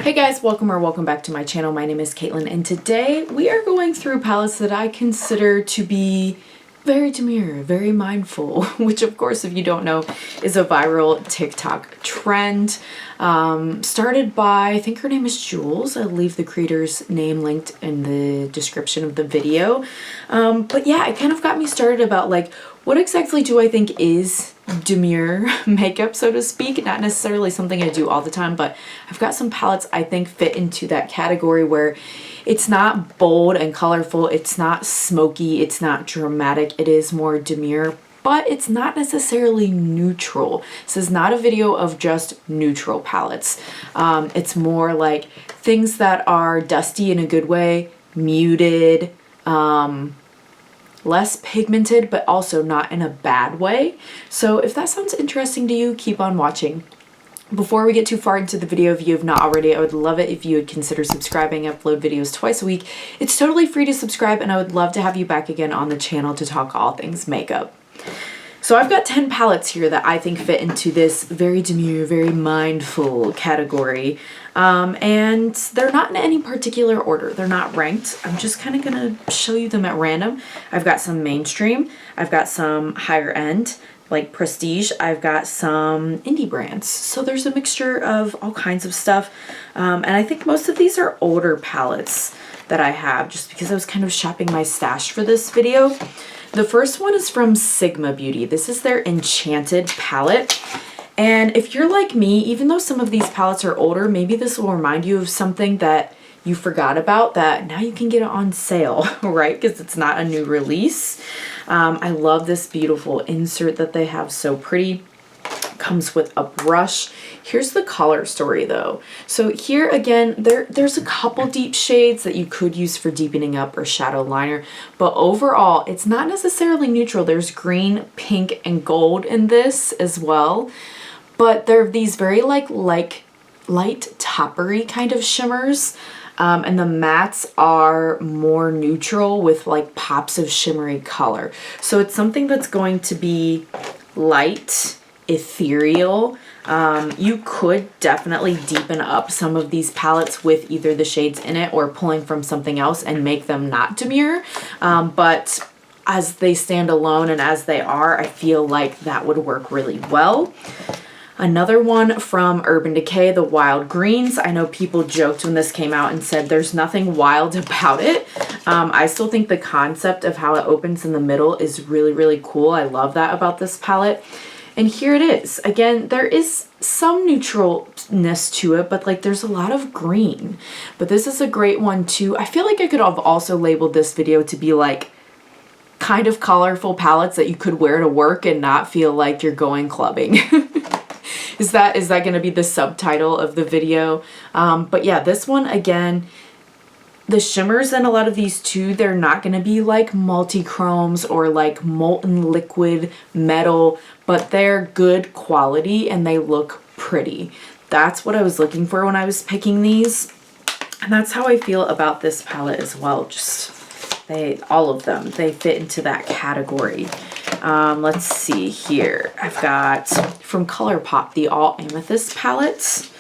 Hey guys, welcome back to my channel. My name is Caitlin and today we are going through palettes that I consider to be very demure, very mindful, which of course, if you don't know, is a viral TikTok trend. Started by, I think her name is Jools. I'll leave the creator's name linked in the description of the video. But yeah, it kind of got me started about like, what exactly do I think is demure makeup, so to speak? Not necessarily something I do all the time, but I've got some palettes I think fit into that category where it's not bold and colorful, it's not smoky, it's not dramatic, it is more demure, but it's not necessarily neutral. This is not a video of just neutral palettes. It's more like things that are dusty in a good way, muted, less pigmented, but also not in a bad way. So if that sounds interesting to you, keep on watching. Before we get too far into the video, if you have not already, I would love it if you would consider subscribing. I upload videos twice a week. It's totally free to subscribe, and I would love to have you back again on the channel to talk all things makeup. So I've got 10 palettes here that I think fit into this very demure, very mindful category. And they're not in any particular order. They're not ranked. I'm just kind of going to show you them at random. I've got some mainstream. I've got some higher end, like prestige. I've got some indie brands. So there's a mixture of all kinds of stuff. And I think most of these are older palettes that I have just because I was kind of shopping my stash for this video. The first one is from Sigma Beauty. This is their Enchanted palette. And if you're like me, even though some of these palettes are older, maybe this will remind you of something that you forgot about that now you can get it on sale, right? Because it's not a new release. I love this beautiful insert that they have, so pretty. Comes with a brush. Here's the color story though. So here again, there's a couple deep shades that you could use for deepening up or shadow liner, but overall it's not necessarily neutral. There's green, pink, and gold in this as well, but they're these very like light toppery kind of shimmers. And the mattes are more neutral with like pops of shimmery color. So it's something that's going to be light, ethereal. You could definitely deepen up some of these palettes with either the shades in it or pulling from something else and make them not demure. But as they stand alone and as they are, I feel like that would work really well. Another one from Urban Decay, the Wild Greens. I know people joked when this came out and said there's nothing wild about it. I still think the concept of how it opens in the middle is really, really cool. I love that about this palette. And here it is. Again, there is some neutralness to it, but like there's a lot of green. But this is a great one too. I feel like I could have also labeled this video to be like kind of colorful palettes that you could wear to work and not feel like you're going clubbing. Is that going to be the subtitle of the video? But yeah, this one again, the shimmers in a lot of these too, they're not going to be like multi-chromes or like molten liquid metal, but they're good quality and they look pretty. That's what I was looking for when I was picking these. And that's how I feel about this palette as well. Just all of them, they fit into that category. Let's see here. I've got from Colourpop, the All Amethyst palette.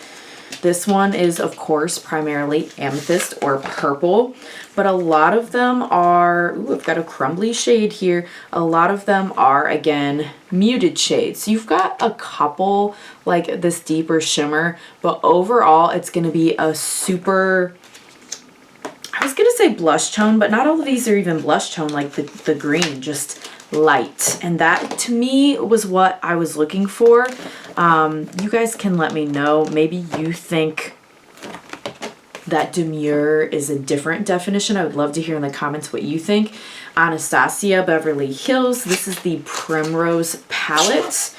This one is, of course, primarily amethyst or purple, but a lot of them are, ooh, I've got a crumbly shade here. A lot of them are, again, muted shades. So you've got a couple like this deeper shimmer, but overall it's going to be a super, I was going to say blush tone, but not all of these are even blush tone, like the green, just light. And that to me was what I was looking for. You guys can let me know. Maybe you think that demure is a different definition. I would love to hear in the comments what you think. Anastasia Beverly Hills. This is the Primrose palette.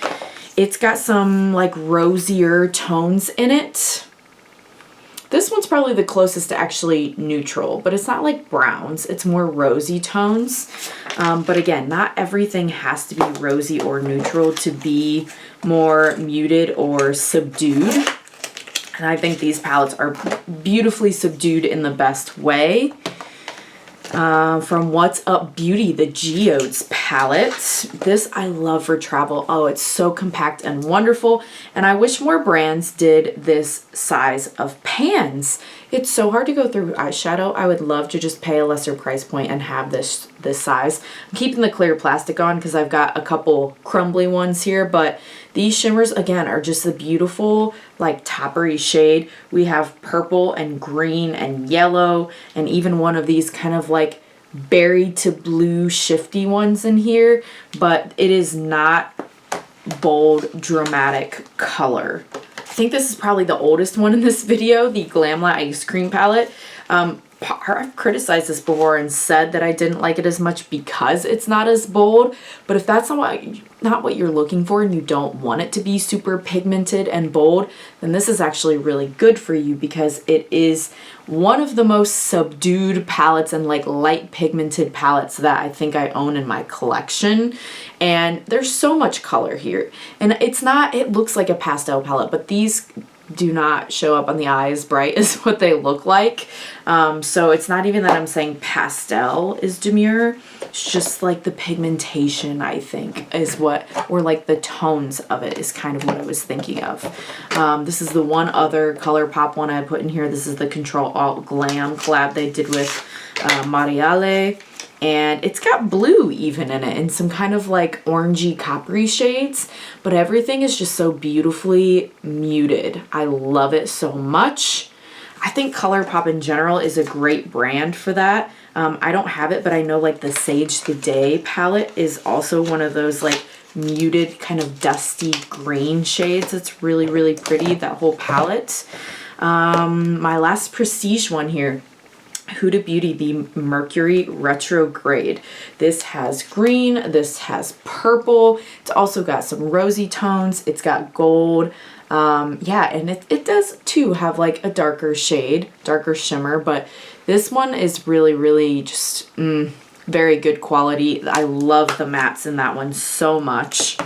It's got some like rosier tones in it. This one's probably the closest to actually neutral, but it's not like browns. It's more rosy tones. But again, not everything has to be rosy or neutral to be more muted or subdued. And I think these palettes are beautifully subdued in the best way. From What's Up Beauty, the Geodes palette. palette. This I love for travel. Oh, it's so compact and wonderful. And I wish more brands did this size of pans. It's so hard to go through eyeshadow. I would love to just pay a lesser price point and have this size. I'm keeping the clear plastic on because I've got a couple crumbly ones here, but these shimmers again are just a beautiful like toppery shade. We have purple and green and yellow and even one of these kind of like berry to blue shifty ones in here, but it is not bold dramatic color. I think this is probably the oldest one in this video, the Glamla Ice Cream palette. I've criticized this before and said that I didn't like it as much because it's not as bold, but if that's not what you're looking for and you don't want it to be super pigmented and bold, then this is actually really good for you because it is one of the most subdued palettes and like light pigmented palettes that I think I own in my collection. And there's so much color here. And it looks like a pastel palette, but these do not show up on the eye as bright as what they look like. So it's not even that I'm saying pastel is demure. It's just like the pigmentation, I think, is what, or like the tones of it is kind of what I was thinking of. This is the one other Colourpop one I put in here. This is the Control Alt Glam collab they did with Mariale. And it's got blue even in it and some kind of like orangey coppery shades, but everything is just so beautifully muted. I love it so much. I think Colourpop in general is a great brand for that. I don't have it, but I know like the Sage the Day palette is also one of those like muted kind of dusty green shades. It's really, really pretty, that whole palette. My last prestige one here, Huda Beauty, the Mercury Retrograde. This has green, this has purple. It's also got some rosy tones. It's got gold. Yeah, and it does too have like a darker shade, darker shimmer, but this one is really, really just very good quality. I love the mattes in that one so much.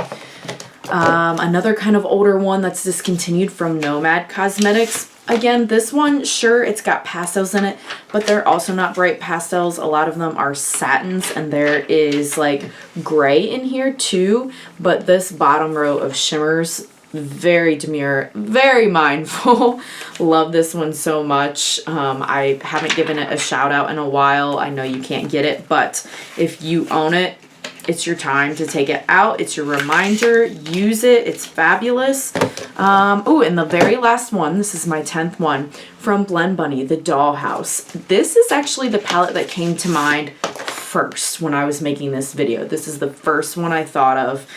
Another kind of older one that's discontinued from Nomad Cosmetics. Again, this one, sure, it's got pastels in it, but they're also not bright pastels. A lot of them are satins, and there is like gray in here too, but this bottom row of shimmers, very demure, very mindful. Love this one so much. I haven't given it a shout out in a while. I know you can't get it, but if you own it, it's your time to take it out. It's your reminder. Use it. It's fabulous. Oh, and the very last one, this is my 10th one, from Blend Bunny, the Dollhouse. This is actually the palette that came to mind first when I was making this video. This is the first one I thought of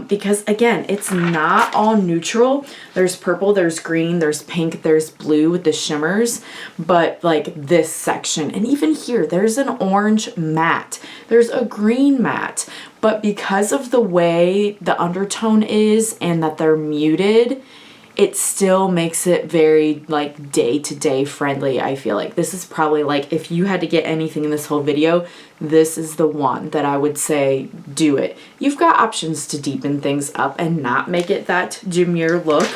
because again, it's not all neutral. There's purple, there's green, there's pink, there's blue with the shimmers, but like this section, and even here, there's an orange matte, there's a green matte, but because of the way the undertone is and that they're muted, it still makes it very like day-to-day friendly. I feel like this is probably like, if you had to get anything in this whole video, this is the one that I would say do it. You've got options to deepen things up and not make it that demure look,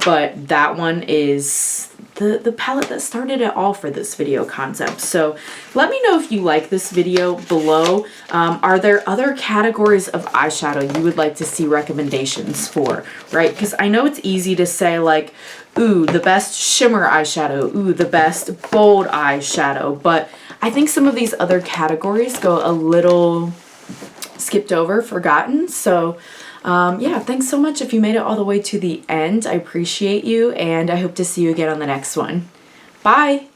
but that one is the palette that started it all for this video concept. So let me know if you like this video below. Are there other categories of eyeshadow you would like to see recommendations for, right? Because I know it's easy to say like, ooh, the best shimmer eyeshadow, ooh, the best bold eyeshadow, but I think some of these other categories go a little skipped over, forgotten. So yeah, thanks so much if you made it all the way to the end. I appreciate you, and I hope to see you again on the next one. Bye!